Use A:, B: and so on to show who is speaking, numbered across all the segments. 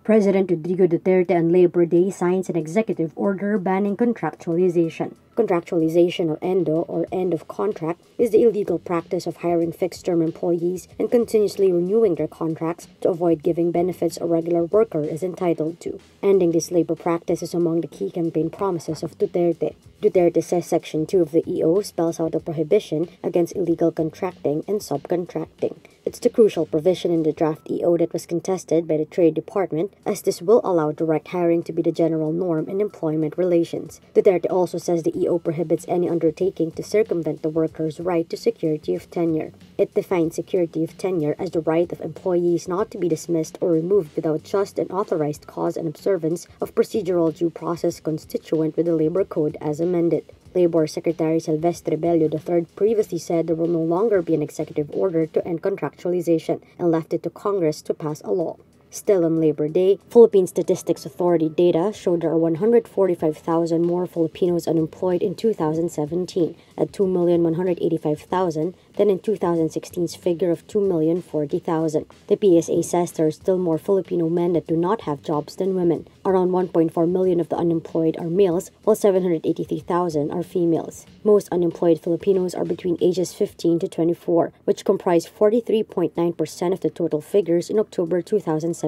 A: President Rodrigo Duterte on Labor Day signs an executive order banning contractualization. Contractualization, or ENDO, or end of contract, is the illegal practice of hiring fixed-term employees and continuously renewing their contracts to avoid giving benefits a regular worker is entitled to. Ending this labor practice is among the key campaign promises of Duterte. Duterte says Section 2 of the EO spells out a prohibition against illegal contracting and subcontracting. It's the crucial provision in the draft EO that was contested by the Trade Department, as this will allow direct hiring to be the general norm in employment relations. Duterte also says the EO prohibits any undertaking to circumvent the worker's right to security of tenure. It defines security of tenure as the right of employees not to be dismissed or removed without just and authorized cause and observance of procedural due process constituent with the Labor Code as amended. Labor Secretary Silvestre Bello III previously said there will no longer be an executive order to end contractualization and left it to Congress to pass a law. Still on Labor Day, Philippine Statistics Authority data showed there are 145,000 more Filipinos unemployed in 2017 at 2,185,000 than in 2016's figure of 2,040,000. The PSA says there are still more Filipino men that do not have jobs than women. Around 1.4 million of the unemployed are males, while 783,000 are females. Most unemployed Filipinos are between ages 15 to 24, which comprise 43.9% of the total figures in October 2017.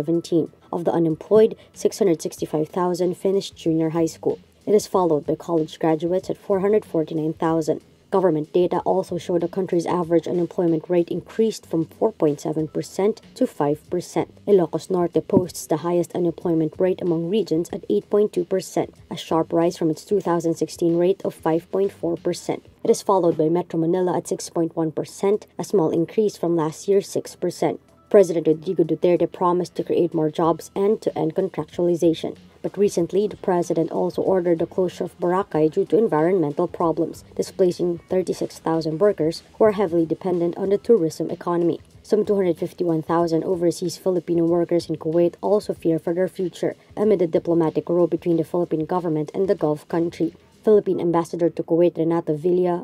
A: Of the unemployed, 665,000 finished junior high school. It is followed by college graduates at 449,000. Government data also show the country's average unemployment rate increased from 4.7% to 5%. Ilocos Norte posts the highest unemployment rate among regions at 8.2%, a sharp rise from its 2016 rate of 5.4%. It is followed by Metro Manila at 6.1%, a small increase from last year's 6%. President Rodrigo Duterte promised to create more jobs and to end contractualization. But recently, the president also ordered the closure of Boracay due to environmental problems, displacing 36,000 workers who are heavily dependent on the tourism economy. Some 251,000 overseas Filipino workers in Kuwait also fear for their future amid the diplomatic row between the Philippine government and the Gulf country. Philippine ambassador to Kuwait Renato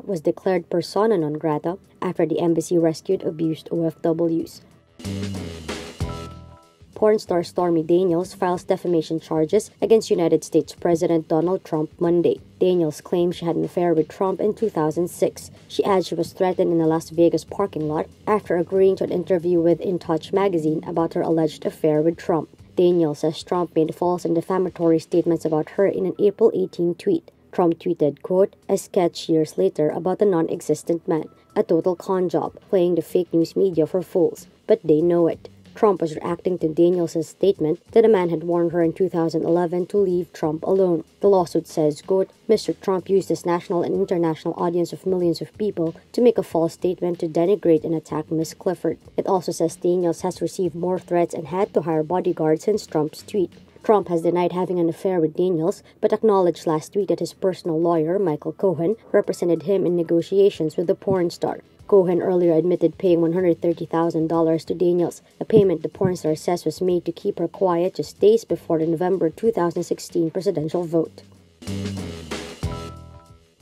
A: was declared persona non grata after the embassy rescued abused OFWs. Porn star Stormy Daniels files defamation charges against United States President Donald Trump Monday. Daniels claims she had an affair with Trump in 2006. She adds she was threatened in a Las Vegas parking lot after agreeing to an interview with In Touch magazine about her alleged affair with Trump. Daniels says Trump made false and defamatory statements about her in an April 18 tweet. Trump tweeted, quote, "A sketch years later about a non-existent man, a total con job, playing the fake news media for fools, but they know it." Trump was reacting to Daniels' statement that a man had warned her in 2011 to leave Trump alone. The lawsuit says, quote, "Mr. Trump used his national and international audience of millions of people to make a false statement to denigrate and attack Ms. Clifford." It also says Daniels has received more threats and had to hire bodyguards since Trump's tweet. Trump has denied having an affair with Daniels, but acknowledged last week that his personal lawyer, Michael Cohen, represented him in negotiations with the porn star. Cohen earlier admitted paying $130,000 to Daniels, a payment the porn star says was made to keep her quiet just days before the November 2016 presidential vote.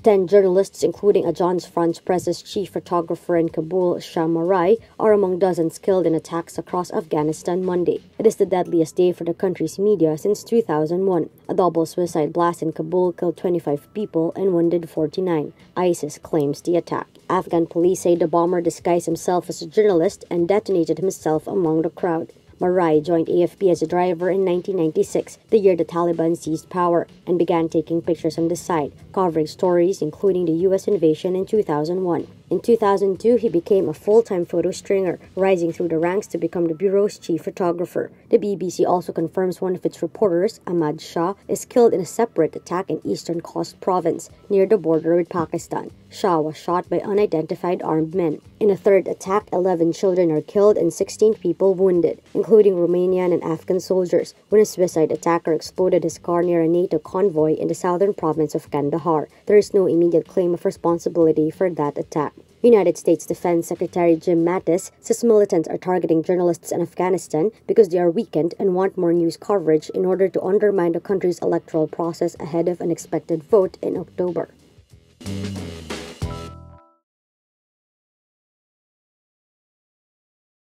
A: 10 journalists, including Agence France-Presse's chief photographer in Kabul, Shah Marai, are among dozens killed in attacks across Afghanistan Monday. It is the deadliest day for the country's media since 2001. A double suicide blast in Kabul killed 25 people and wounded 49. ISIS claims the attack. Afghan police say the bomber disguised himself as a journalist and detonated himself among the crowd. Marai joined AFP as a driver in 1996, the year the Taliban seized power, and began taking pictures on the side, covering stories including the U.S. invasion in 2001. In 2002, he became a full-time photo stringer, rising through the ranks to become the bureau's chief photographer. The BBC also confirms one of its reporters, Ahmad Shah, is killed in a separate attack in eastern Khost province, near the border with Pakistan. Shah was shot by unidentified armed men. In a third attack, 11 children are killed and 16 people wounded, including Romanian and Afghan soldiers, when a suicide attacker exploded his car near a NATO convoy in the southern province of Kandahar. There is no immediate claim of responsibility for that attack. United States Defense Secretary Jim Mattis says militants are targeting journalists in Afghanistan because they are weakened and want more news coverage in order to undermine the country's electoral process ahead of an expected vote in October.